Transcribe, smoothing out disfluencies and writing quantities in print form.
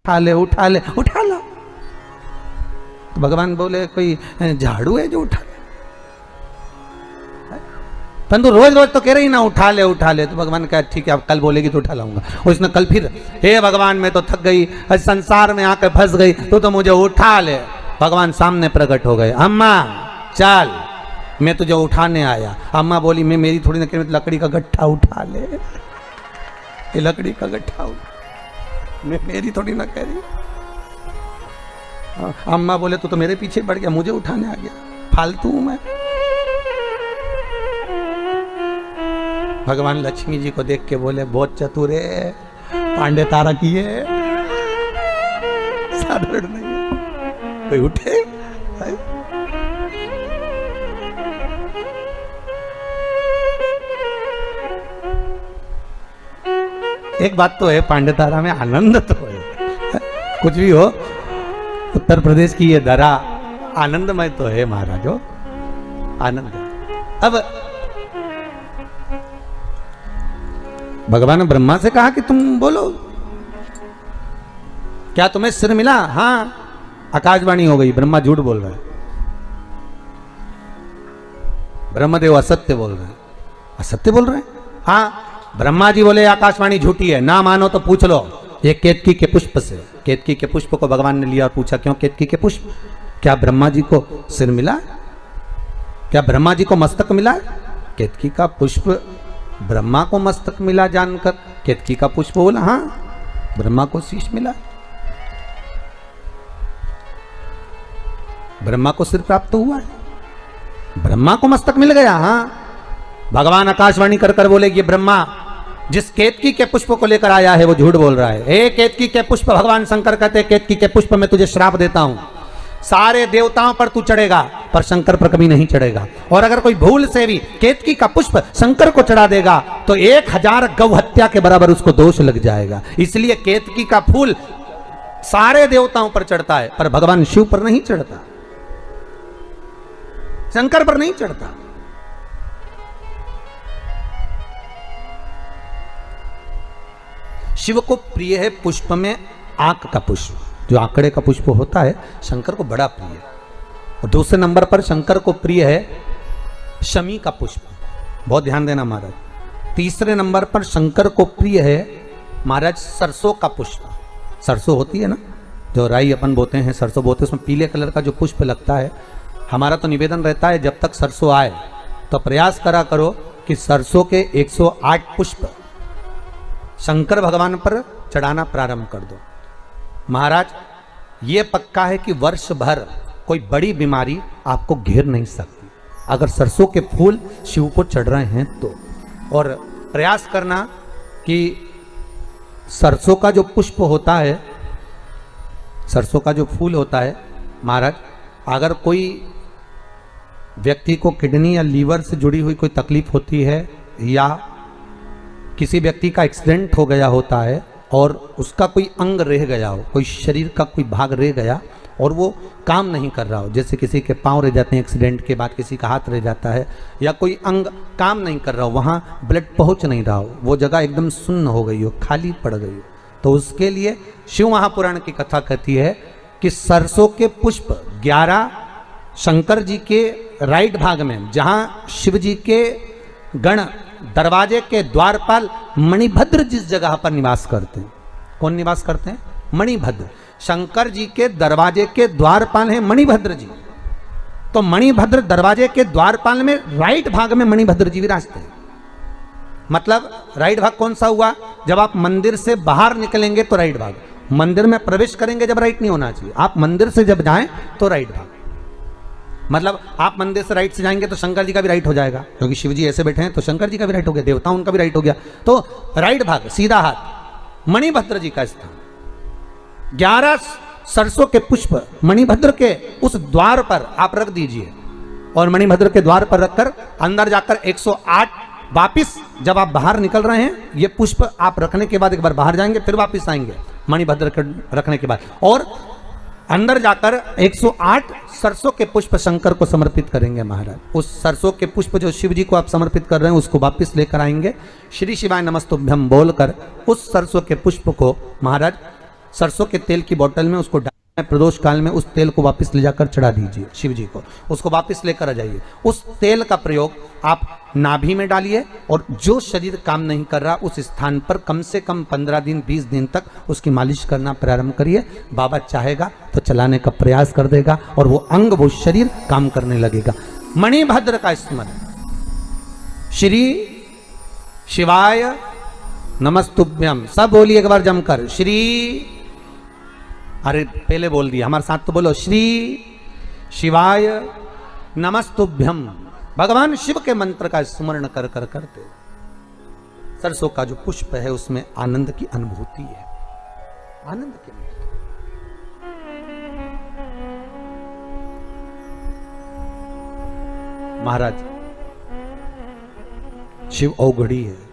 उठा ले उठा ले उठा लो। तो भगवान बोले कोई झाड़ू है जो उठा ले, परंतु रोज रोज तो कह रही ना उठा ले उठा ले। तो भगवान कहा ठीक है अब कल बोलेगी तो उठा लाऊंगा। और इसने कल फिर हे भगवान मैं तो थक गई, संसार में आकर फंस गई, तो मुझे उठा ले। भगवान सामने प्रकट हो गए, अम्मा चल मैं तुझे उठाने आया। अम्मा बोली मैं मेरी थोड़ी ना कह रही, लकड़ी का गट्ठा उठा ले, ये लकड़ी का गट्ठा उठा, मैं मेरी थोड़ी ना कह रही। अम्मा बोले तू तो मेरे पीछे पड़ गया, मुझे उठाने आ गया, फालतू हूं मैं। भगवान लक्ष्मी जी को देख के बोले बहुत चतुर है, पांडे तारा की है, साधारण नहीं है, कोई उठे। एक बात तो है पांडे तारा में आनंद तो है, कुछ भी हो उत्तर प्रदेश की ये दरा आनंदमय तो है महाराजो, आनंद। अब भगवान ने ब्रह्मा से कहा कि तुम बोलो क्या तुम्हें सिर मिला? हाँ आकाशवाणी हो गई, ब्रह्मा झूठ बोल रहा है, ब्रह्मदेव असत्य बोल रहे हैं। असत्य बोल रहे हैं? हाँ ब्रह्मा जी बोले आकाशवाणी झूठी है, ना मानो तो पूछ लो ये केतकी के पुष्प से। केतकी के पुष्प को भगवान ने लिया और पूछा क्यों केतकी के पुष्प? क्या ब्रह्मा जी को सिर मिला? क्या ब्रह्मा जी को मस्तक मिला? केतकी का पुष्प ब्रह्मा को मस्तक मिला जानकर केतकी का पुष्प बोला हाँ ब्रह्मा को शीश मिला, ब्रह्मा को सिर प्राप्त हुआ है, ब्रह्मा को मस्तक मिल गया। हाँ भगवान आकाशवाणी कर कर बोले ये ब्रह्मा जिस केतकी के पुष्प को लेकर आया है वो झूठ बोल रहा है। हे केतकी के पुष्प, भगवान शंकर कहते केतकी के पुष्प में तुझे श्राप देता हूं, सारे देवताओं पर तू चढ़ेगा पर शंकर पर कभी नहीं चढ़ेगा। और अगर कोई भूल से भी केतकी का पुष्प शंकर को चढ़ा देगा तो 1000 गौ हत्या के बराबर उसको दोष लग जाएगा। इसलिए केतकी का फूल सारे देवताओं पर चढ़ता है पर भगवान शिव पर नहीं चढ़ता, शंकर पर नहीं चढ़ता। शिव को प्रिय है पुष्प में आंक का पुष्प, जो आंकड़े का पुष्प होता है शंकर को बड़ा प्रिय है। और दूसरे नंबर पर शंकर को प्रिय है शमी का पुष्प, बहुत ध्यान देना महाराज। तीसरे नंबर पर शंकर को प्रिय है महाराज सरसों का पुष्प। सरसों होती है ना जो राई अपन बोते हैं, सरसों बोते हैं, उसमें पीले कलर का जो पुष्प लगता है। हमारा तो निवेदन रहता है जब तक सरसों आए तो प्रयास करा करो कि सरसों के 108 पुष्प शंकर भगवान पर चढ़ाना प्रारंभ कर दो। महाराज ये पक्का है कि वर्ष भर कोई बड़ी बीमारी आपको घेर नहीं सकती अगर सरसों के फूल शिव को चढ़ रहे हैं तो। और प्रयास करना कि सरसों का जो पुष्प होता है, सरसों का जो फूल होता है महाराज, अगर कोई व्यक्ति को किडनी या लीवर से जुड़ी हुई कोई तकलीफ होती है या किसी व्यक्ति का एक्सीडेंट हो गया होता है और उसका कोई अंग रह गया हो, कोई शरीर का कोई भाग रह गया और वो काम नहीं कर रहा हो, जैसे किसी के पांव रह जाते हैं एक्सीडेंट के बाद, किसी का हाथ रह जाता है या कोई अंग काम नहीं कर रहा हो, वहाँ ब्लड पहुँच नहीं रहा हो, वो जगह एकदम सुन्न हो गई हो, खाली पड़ गई हो, तो उसके लिए शिव महापुराण की कथा कहती है कि सरसों के पुष्प 11 शंकर जी के राइट भाग में, जहाँ शिव जी के गण दरवाजे के द्वारपाल मणिभद्र जिस जगह पर निवास करते हैं, कौन निवास करते हैं? मणिभद्र। शंकर जी के दरवाजे के द्वारपाल हैं मणिभद्र जी, तो मणिभद्र दरवाजे के द्वारपाल में राइट भाग में मणिभद्र जी विराजते हैं। मतलब राइट भाग कौन सा हुआ? जब आप मंदिर से बाहर निकलेंगे तो राइट भाग, मंदिर में प्रवेश करेंगे जब राइट नहीं होना चाहिए, आप मंदिर से जब जाएं तो राइट भाग। मतलब आप मंदिर से राइट से जाएंगे तो शंकर जी का भी राइट हो जाएगा, क्योंकि शिव जी ऐसे बैठे हैं तो शंकर जी का भी राइट हो गया, देवता उनका भी राइट हो गया, तो राइट भाग सीधा हाथ मणिभद्र जी का स्थान। 11 सरसों के पुष्प मणिभद्र के उस द्वार पर आप रख दीजिए और मणिभद्र के द्वार पर रखकर अंदर जाकर 108 वापिस जब आप बाहर निकल रहे हैं ये पुष्प आप रखने के बाद एक बार बाहर जाएंगे फिर वापिस आएंगे मणिभद्र के रखने के बाद, और अंदर जाकर 108 सरसों के पुष्प शंकर को समर्पित करेंगे महाराज। उस सरसों के पुष्प जो शिव जी को आप समर्पित कर रहे हैं उसको वापिस लेकर आएंगे, श्री शिवाय नमस्तुभ्यम बोलकर उस सरसों के पुष्प को महाराज सरसों के तेल की बोतल में उसको प्रदोष काल में उस तेल को वापस ले जाकर चढ़ा दीजिए शिव जी को, उसको वापस लेकर आ जाइए। उस तेल का प्रयोग आप नाभि में डालिए और जो शरीर काम नहीं कर रहा उस स्थान पर कम से कम 15 दिन 20 दिन तक उसकी मालिश करना प्रारंभ करिए। बाबा चाहेगा तो चलाने का प्रयास कर देगा और वो अंग वो शरीर काम करने लगेगा। मणिभद्र का स्मरण, श्री शिवाय नमस्तुभ्यम, सब बोलिए एक बार जमकर, श्री, अरे पहले बोल दिया, हमारे साथ तो बोलो, श्री शिवाय नमस्तुभ्यम। भगवान शिव के मंत्र का स्मरण कर कर करते सरसों का जो पुष्प है उसमें आनंद की अनुभूति है, आनंद की अनुभूति। महाराज शिव अवघड़ी है,